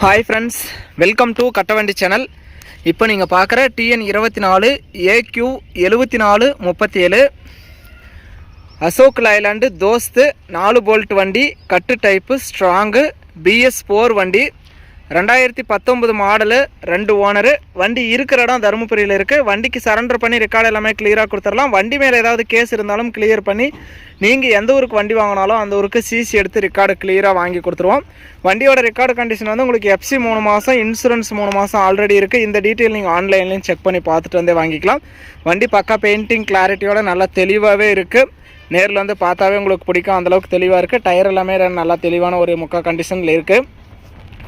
Hi friends, welcome to Kattavandi channel. இப்போ நீங்கள் பார்க்குற TN 24 AQ 7437 Ashok Leyland Dost 4 bolt வண்டி, கட்டு டைப்பு, ஸ்ட்ராங்கு, BS4 வண்டி, 2019 மாடலு, 2 ஓனரு. வண்டி இருக்கிற இடம் தருமபுரியில் இருக்குது. வண்டிக்கு சரண்டர் பண்ணி ரெக்கார்டு எல்லாமே கிளியராக கொடுத்துடலாம். வண்டி மேலே ஏதாவது கேஸ் இருந்தாலும் கிளியர் பண்ணி நீங்கள் எந்த ஊருக்கு வண்டி வாங்கினாலும் அந்த ஊருக்கு சிசி எடுத்து ரெக்கார்டு கிளியராக வாங்கி கொடுத்துருவோம். வண்டியோட ரெக்கார்டு கண்டிஷன் வந்து உங்களுக்கு FC 3 மாதம், இன்சூரன்ஸ் 3 மாதம் ஆல்ரெடி இருக்குது. இந்த டீட்டெயில் நீங்கள் ஆன்லைன்லேயும் செக் பண்ணி பார்த்துட்டு வந்தே வாங்கிக்கலாம். வண்டி பக்கா பெயிண்டிங் கிளாரிட்டியோட நல்லா தெளிவாகவே இருக்குது. நேரில் வந்து பார்த்தாவே உங்களுக்கு பிடிக்கும், அந்தளவுக்கு தெளிவாக இருக்குது. டயர் எல்லாமே நல்லா தெளிவான ஒரு முக்கா கண்டிஷனில் இருக்குது.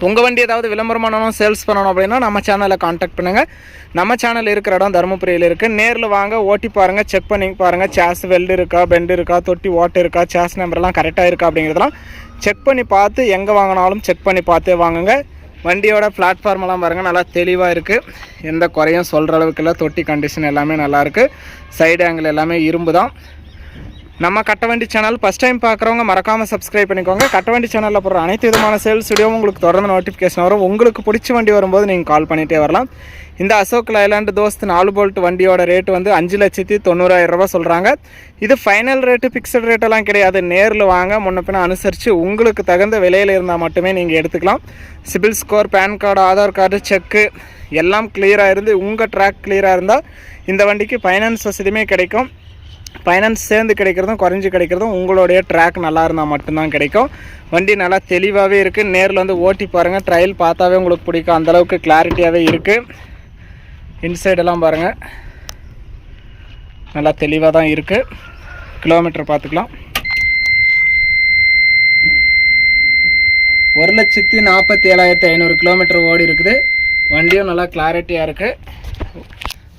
உங்கள் வண்டி ஏதாவது விளம்பரம் பண்ணணும், சேல்ஸ் பண்ணணும் அப்படின்னா நம்ம சேனலில் காண்டாக்ட் பண்ணுங்கள். நம்ம சேனல் இருக்கிற இடம் தருமபுரியில் இருக்குது. நேரில் வாங்க, ஓட்டி பாருங்கள், செக் பண்ணி பாருங்கள். சேஸ் வெல்டு இருக்கா, பெண்டு இருக்கா, தொட்டி ஓட்டு இருக்கா, சேஸ் நம்பர்லாம் கரெக்டாக இருக்கா அப்படிங்கிறதெல்லாம் செக் பண்ணி பார்த்து எங்கே வாங்கினாலும் செக் பண்ணி பார்த்தே வாங்குங்க. வண்டியோட பிளாட்ஃபார்மெல்லாம் பாருங்கள், நல்லா தெளிவாக இருக்குது. எந்த குறையும் சொல்கிற அளவுக்கு இல்லை. தொட்டி கண்டிஷன் எல்லாமே நல்லாயிருக்கு. சைடு ஆங்கிள் எல்லாமே இரும்பு தான். நம்ம கட்டவண்டி சேனல் ஃபஸ்ட் டைம் பார்க்குறவங்க மறக்காமல் சப்ஸ்கிரைப் பண்ணிக்கோங்க. கட்டவண்டி சேனலில் போடுற அனைத்து விதமான சேல்ஸ் வீடியோவும் உங்களுக்கு தொடர்ந்து நோட்டிஃபிகேஷன் வரும். உங்களுக்கு பிடிச்ச வண்டி வரும்போது நீங்கள் கால் பண்ணிகிட்டே வரலாம். இந்த அசோக் லைலாண்டு தோஸ்த் 4 போல்ட் வண்டியோட ரேட்டு வந்து 5,90,000 ரூபா சொல்கிறாங்க. இது ஃபைனல் ரேட்டு, ஃபிக்ஸட் ரேட்டெல்லாம் கிடையாது. நேரில் வாங்க, முன்ன பின்ன அனுசரித்து உங்களுக்கு தகுந்த விலையில் இருந்தால் மட்டுமே நீங்கள் எடுத்துக்கலாம். CIBIL score, PAN card, Aadhaar card, cheque எல்லாம் கிளியராக இருந்து உங்கள் ட்ராக் கிளியராக இருந்தால் இந்த வண்டிக்கு ஃபைனான்ஸ் வசதியுமே கிடைக்கும். ஃபைனான்ஸ் சேர்ந்து கிடைக்கிறதும் குறைஞ்சி கிடைக்கிறதும் உங்களுடைய ட்ராக் நல்லா இருந்தால் மட்டும்தான் கிடைக்கும். வண்டி நல்லா தெளிவாகவே இருக்குது. நேரில் வந்து ஓட்டி பாருங்கள். ட்ரையல் பார்த்தாவே உங்களுக்கு பிடிக்கும், அந்தளவுக்கு கிளாரிட்டியாகவே இருக்குது. இன்சைடெல்லாம் பாருங்கள், நல்லா தெளிவாக தான் இருக்குது. கிலோமீட்டர் பார்த்துக்கலாம். 1,47,500 கிலோமீட்டர் ஓடி இருக்குது. வண்டியும் நல்லா கிளாரிட்டியாக இருக்குது.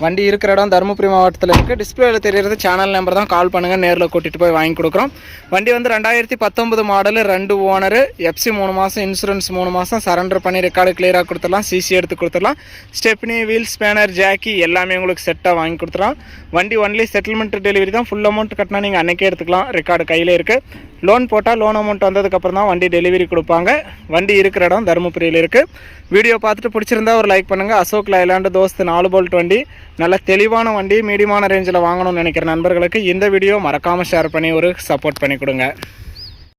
வண்டி இருக்கிற இடம் தருமபுரி மாவட்டத்தில் இருக்குது. டிஸ்பிளேயில் தெரிகிறது சேனல் நம்பர் தான். கால் பண்ணுங்கள், நேரில் கூட்டிகிட்டு போய் வாங்கி கொடுக்குறோம். வண்டி வந்து 2019 மாடலு, 2 ஓனரு, FC 3 மாதம், இன்சூரன்ஸ் 3 மாதம், சரண்டர் பண்ணி ரெக்கார்டு கிளியராக கொடுத்துடலாம். சிசி எடுத்து கொடுத்துடலாம். ஸ்டெப்னி, வீல் ஸ்பேனர், ஜாக்கி எல்லாமே உங்களுக்கு செட்டாக வாங்கி கொடுத்துடலாம். வண்டி ஒன்லி செட்டில்மெண்ட் டெலிவரி தான். ஃபுல் அமௌண்ட் கட்டினா நீங்கள் அன்றைக்கே எடுத்துக்கலாம். ரெக்கார்டு கையில் இருக்குது. லோன் போட்டால் லோன் அமௌண்ட் வந்ததுக்கப்புறம் தான் வண்டி டெலிவரி கொடுப்பாங்க. வண்டி இருக்கிற இடம் தருமபுரியில் இருக்குது. வீடியோ பார்த்துட்டு பிடிச்சிருந்தா ஒரு லைக் பண்ணுங்கள். அசோக் லைலாண்டு தோஸ்த் 4 போல்ட் வண்டி, நல்ல தெளிவான வண்டி, மீடியமான ரேஞ்சில் வாங்கணும்னு நினைக்கிற நண்பர்களுக்கு இந்த வீடியோ மறக்காமல் ஷேர் பண்ணி ஒரு சப்போர்ட் பண்ணி கொடுங்க.